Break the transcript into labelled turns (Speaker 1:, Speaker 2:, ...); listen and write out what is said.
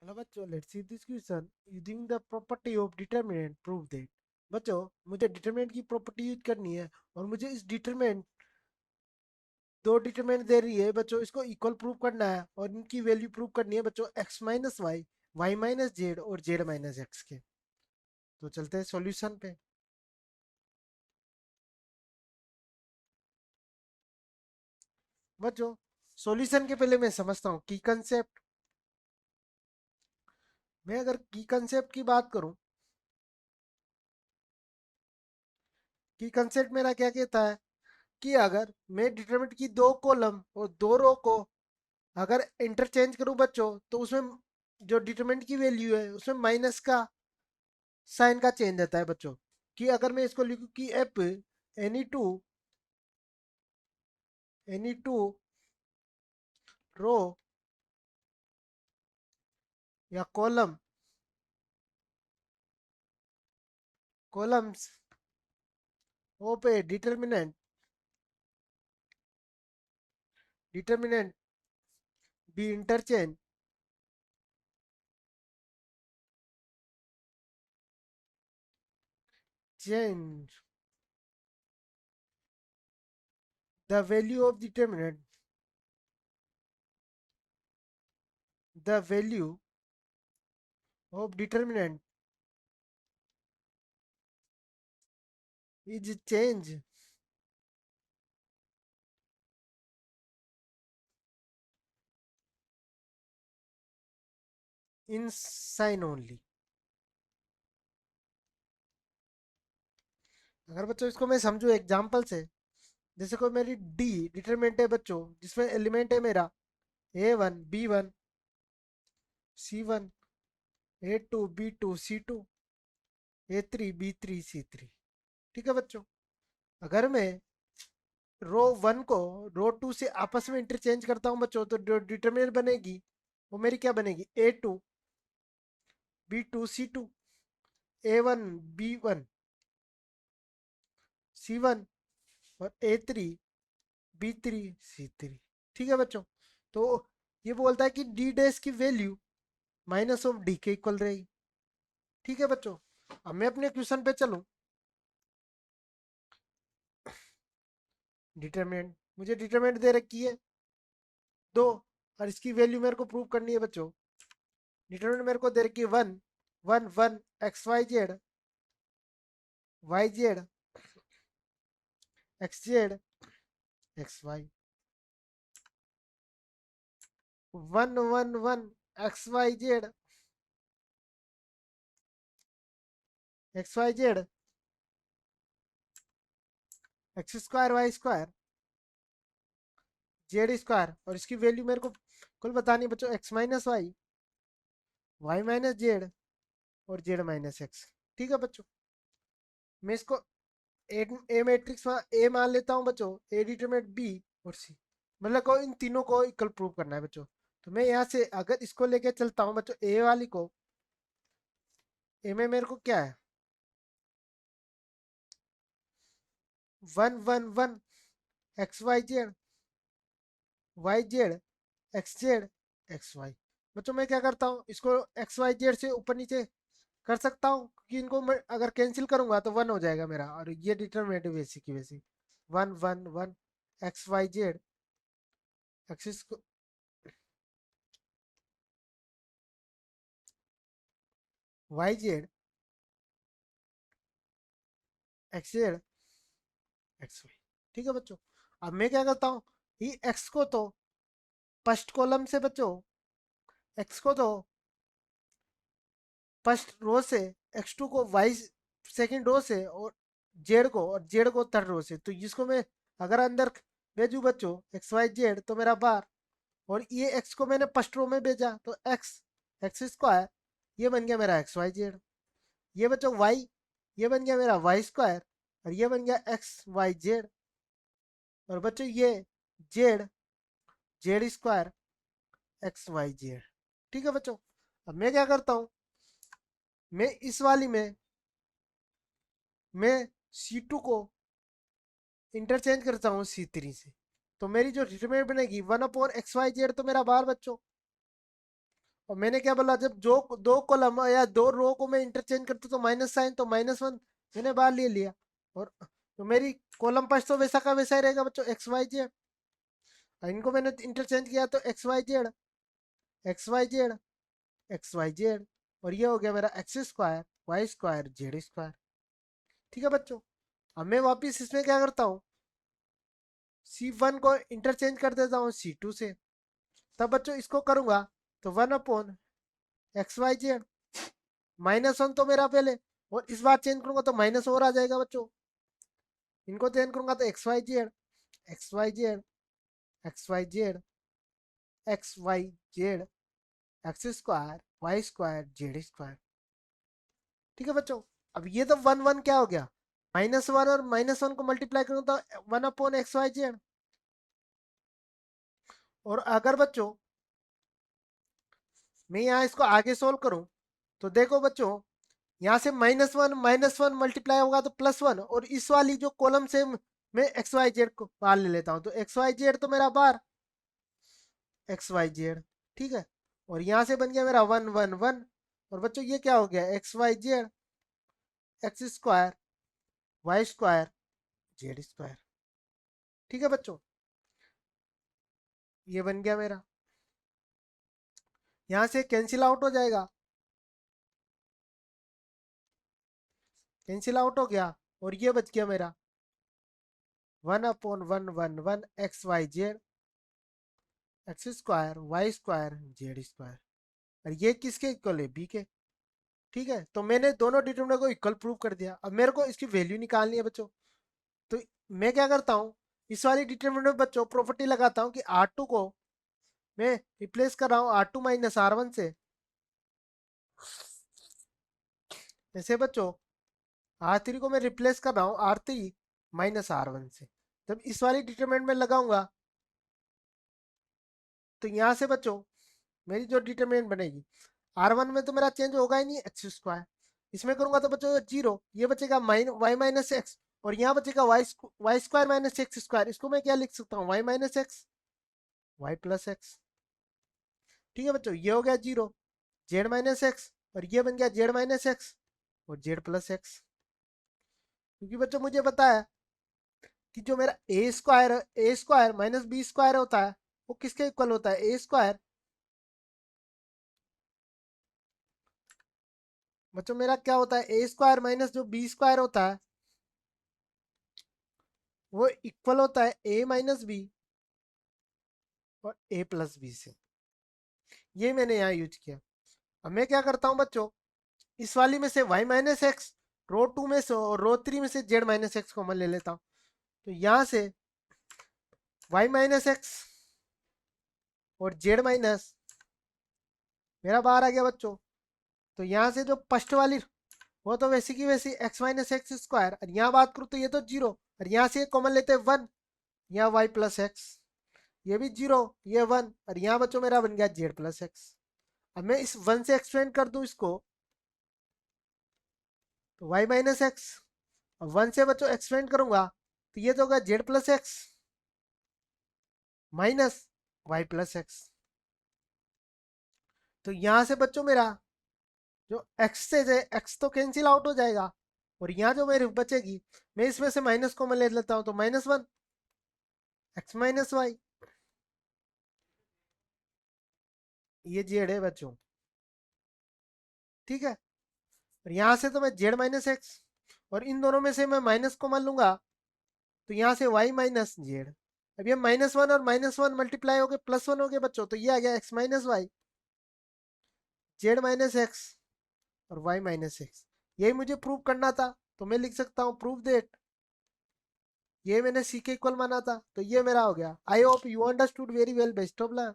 Speaker 1: Hello बच्चों, let's see this question using the property of determinant prove that. बच्चों, मुझे determinant की property use करनी है और मुझे इस डिटरमिनेंट दो डिटरमिनेंट दे रही है बच्चों, इसको इक्वल प्रूव करना है और इनकी वैल्यू प्रूव करनी है बच्चों x minus y, y minus z और जेड माइनस एक्स के। तो चलते हैं सॉल्यूशन पे। बच्चों, सॉल्यूशन के पहले मैं समझता हूँ की कंसेप्ट। मैं अगर की कंसेप्ट की बात करूँ, की कंसेप्ट मेरा क्या कहता है कि अगर मैं डिटरमिनेंट की दो कॉलम और दो रो को अगर इंटरचेंज करूं बच्चों, तो उसमें जो डिटरमिनेंट की वैल्यू है उसमें माइनस का साइन का चेंज आता है बच्चों। कि अगर मैं इसको लिखूं कि एफ एनी टू रो या columns of A determinant B interchange change the value of determinant the value of determinant is change in sign only। अगर बच्चों इसको मैं समझू एग्जांपल से, जैसे कोई मेरी डी डिटरमिनेंट है बच्चों, जिसमें एलिमेंट है मेरा A1 B1 C1 A2 B2 C2 A3 B3 C3। ठीक है बच्चों, अगर मैं रो वन को रो टू से आपस में इंटरचेंज करता हूँ बच्चों, तो जो डिटरमिनेंट बनेगी वो मेरी क्या बनेगी, A2 B2 C2 A1 B1 C1 और A3 B3 C3। ठीक है बच्चों, तो ये बोलता है कि डी डैश की वैल्यू माइनस ऑफ डी के इक्वल रहेगी। ठीक है बच्चों, अब मैं अपने क्वेश्चन पे चलूं। डिटरमिनेंट, मुझे डिटरमिनेंट दे रखी है दो और इसकी वैल्यू मेरे को प्रूव करनी है बच्चों। डिटरमिनेंट मेरे को दे रखी है one one one XYZ XZ XY, 1 1 1 XYZ X2 Y2 Z2 और इसकी वैल्यू मेरे को कुल बतानी है बच्चों X-Y Y-Z और Z-X। ठीक है बच्चों, मैं इसको ए मैट्रिक्स ए मान लेता हूँ बच्चों, ए डिटरमिनेंट बी और सी, मतलब को इन तीनों को इक्वल प्रूव करना है बच्चों। तो मैं यहाँ से अगर इसको लेके चलता हूँ बच्चों, ए वाली को, ए में मेरे को क्या है 1 1 1 XYZ YZ XZ बच्चों, मैं क्या करता हूँ इसको XYZ से ऊपर नीचे कर सकता हूँ, क्योंकि इनको मैं अगर कैंसिल करूंगा तो वन हो जाएगा मेरा, और ये डिटरमिनेंट वैसी की वैसी 1 1 1 XYZ axis YZ XZ XY। ठीक है बच्चों, अब मैं क्या करता हूँ, ये एक्स को तो फर्स्ट कॉलम से बच्चों, एक्स को तो फर्स्ट रो से, X2 को वाई सेकंड रो से, और जेड को थर्ड रो से। तो इसको मैं अगर अंदर भेजू बच्चों XYZ तो मेरा बार, और ये एक्स को मैंने फर्स्ट रो में भेजा तो एक्स X2 ये बन गया मेरा XYZ। ये बच्चों वाई, ये बन गया मेरा Y2 और ये बन गया XYZ। और बच्चों ये जेड Z2 XYZ। ठीक है बच्चों, अब मैं क्या करता हूँ, मैं इस वाली में मैं C2 को इंटरचेंज करता हूँ C3 से। तो मेरी जो डिटरमिनेंट बनेगी 1/XYZ तो मेरा बार बच्चों, और मैंने क्या बोला, जब जो दो कॉलम या दो रो को मैं इंटरचेंज करता हूँ तो माइनस साइन, तो -1 मैंने बाहर ले लिया। और तो मेरी कॉलम फर्स्ट तो वैसा का वैसा ही रहेगा बच्चों, एक्स वाई जेड। इनको मैंने इंटरचेंज किया तो x y z, x y z, x y z. और ये हो गया मेरा x square y square z square. ठीक है बच्चों, अब मैं वापिस इसमें क्या करता हूँ, C1 को इंटरचेंज कर देता हूँ C2 से। तब बच्चों इसको करूंगा तो 1 अपॉन एक्स वाई जेड, -1 तो मेरा पहले, और इस बार चेंज करूंगा तो माइनस और आ जाएगा बच्चों। इनको चेंज करूंगा तो x y z, x y z, x y z, x y z, x square y square z square. ठीक है बच्चों, अब ये तो 1 1 क्या हो गया, -1 और -1 को मल्टीप्लाई करूँ तो 1/XYZ। और अगर बच्चों मैं यहाँ इसको आगे सोल्व करूं तो देखो बच्चों, यहाँ से -1 मल्टीप्लाई होगा तो +1, और इस वाली जो कॉलम से मैं XYZ को बाहर ले लेता हूँ तो XYZ तो मेरा बाहर XYZ। ठीक है, और यहाँ से बन गया मेरा 1 1 1। और बच्चों ये क्या हो गया, XYZ x square y square z square. ठीक है बच्चों, ये बन गया मेरा, यहाँ से कैंसिल आउट हो जाएगा, कैंसिल आउट हो गया। और ये बच गया मेरा 1/1 1 1 XYZ x square y square z square. और ये किसके इक्वल है, बी के। ठीक है, तो मैंने दोनों डिटरमिनेंट को इक्वल प्रूव कर दिया। अब मेरे को इसकी वैल्यू निकालनी है बच्चों। तो मैं क्या करता हूँ, इस वाली डिटरमिनेंट में बच्चों प्रॉपर्टी लगाता हूँ कि R2 को मैं रिप्लेस कर रहा हूँ R2 माइनस R1 से। जैसे बच्चों R3 को मैं रिप्लेस कर रहा हूँ R3 माइनस R1 से। जब इस वाली डिटरमिनेंट में लगाऊंगा तो यहाँ से बच्चों मेरी जो डिटरमिनेंट बनेगी, R1 में तो मेरा चेंज होगा ही नहीं, एक्स स्क्वायर। इसमें करूंगा तो बच्चों जीरो, ये बचेगा वाई माइनस एक्स, और यहाँ बचेगा y square minus x square. इसको मैं क्या लिख सकता हूँ, y minus x y plus x. ठीक है बच्चों, ये हो गया जीरो, जेड माइनस एक्स, और ये बन गया जेड माइनस एक्स और जेड प्लस एक्स। क्योंकि बच्चों मुझे पता है कि जो मेरा ए स्क्वायर माइनस बी स्क्वायर होता है वो किसके इक्वल होता है, ए स्क्वायर। बच्चों मेरा क्या होता है, ए स्क्वायर माइनस जो बी स्क्वायर होता है वो इक्वल होता है ए माइनस बी और ए प्लस बी से। ये मैंने यहाँ यूज किया। अब मैं क्या करता हूँ बच्चों, इस वाली में से वाई माइनस एक्स रो 2 में से और रो 3 में से जेड माइनस एक्स कॉमन ले लेता हूँ। तो यहाँ से वाई माइनस एक्स और जेड माइनस मेरा बाहर आ गया बच्चों। तो यहाँ से जो फर्स्ट वाली वो तो वैसी की वैसी एक्स माइनस एक्स स्क्वायर, और यहाँ बात करूँ तो ये तो जीरो, और यहाँ से कॉमन लेते हैं 1, यहाँ वाई प्लस एक्स, ये भी जीरो, ये 1, और यहाँ बच्चों मेरा बन गया जेड प्लस एक्स। अब मैं इस 1 से एक्सपेंड कर दूं इसको तो वाई माइनस एक्स, अब 1 से बच्चों एक्सपेंड करूंगा तो ये तो होगा z plus x minus y plus x. तो यहाँ से बच्चों मेरा जो एक्स से एक्स तो कैंसिल आउट हो जाएगा, और यहाँ जो मेरी बचेगी मैं इसमें से माइनस कॉमन ले लेता हूँ तो -1 एक्स माइनस वाई, ये जेड है बच्चों। ठीक है, और यहाँ से तो मैं जेड माइनस एक्स, और इन दोनों में से मैं माइनस कॉमन लूंगा तो यहाँ से वाई माइनस जेड। अब ये -1 और -1 मल्टीप्लाई हो गए +1 हो गए बच्चों, तो ये आ गया x minus y z minus x और वाई माइनस एक्स। यही मुझे प्रूव करना था, तो मैं लिख सकता हूँ प्रूव दैट ये मैंने सी के इक्वल माना था, तो ये मेरा हो गया। I hope you understood very well, best of luck.